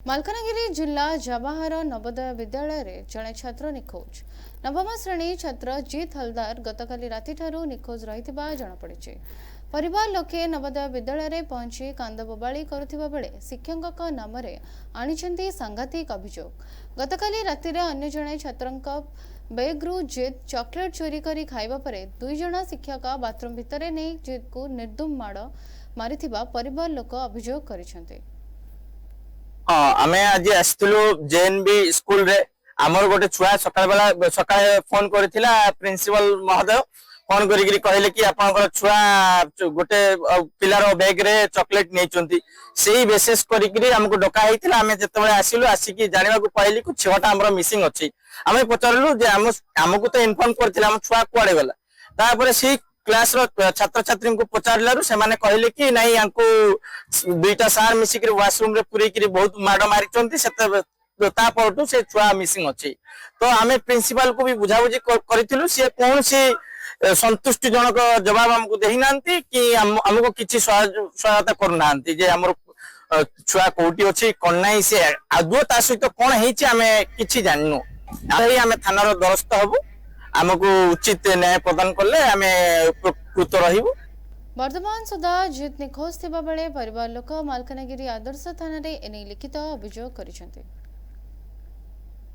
मालकानगिरी जिला जवाहर नवोदय विद्यालय रे जड़े छात्र निखोज। नवम श्रेणी छात्र जीत हलदार गतकाली राति ठारू निखोज रहिथिबा जणापड़िछि। परिवार लोके नवोदय विद्यालय रे पहुंची कांद बोबाळी करुथिबा बेले शिक्षकक नामरे आनिछन्ती सांघातिक अभियोग। गतकाली राति रे अन्य जणे छात्रंक बेगरू जीत चॉकलेट चोरी करी खाइबा परे दुई जण शिक्षक बाथरूम भितरे नै जीत को निर्दम माड़ मारिथिबा परिवार लोक अभियोग करिसन्ते। हाँ आमे आज आसलु जेएनबी स्कूल रे आमर गोटे छुआ सकाळ बेला सकाळे फोन करथिला प्रिंसिपल महोदय फोन करिकरी कहले कि आपनकर छुआ गोटे पिलार बैग रे चॉकलेट नेचंती सेही बेसिस करिकरी हमको डका हैतिला। आमे जतबेले आसिलु आसिकी जानिबा को पाइली कि छुआटा हमर मिसिंग अछि। आमे पचारलु जे हमको तो इन्फॉर्म करथिला हम छुआ कुआडे गला। तापर सी क्लास रो छात्र छात्री को पचारलारु से माने कहले कि नहीं हमको दुईटा सार मिसिकरी वॉशरूम रे पुरेकरी बहुत माड मारिचंती सेते ता परटू से छुआ मिसिंग अछि। तो आमे प्रिंसिपल को भी बुझाबुझी करिथिलु से कोन से संतुष्टि जनक जवाब हमको देहि नांती कि हमको किछि सहायता करनांती जे हमर छुआ कोठी अछि कोन नाही से आदो ता सहित कोन हेछि आमे किछि जाननु। आही आमे थानार दरस्त हबु हमको उचित न्याय प्रदान करले आमे उपकृत रहिबु। वर्तमान सुधा जीत निखोज थिबा बेले परिवार लोक मालकानगिरी आदर्श थाना रे एने लिखित अभियोग करिसन्ते।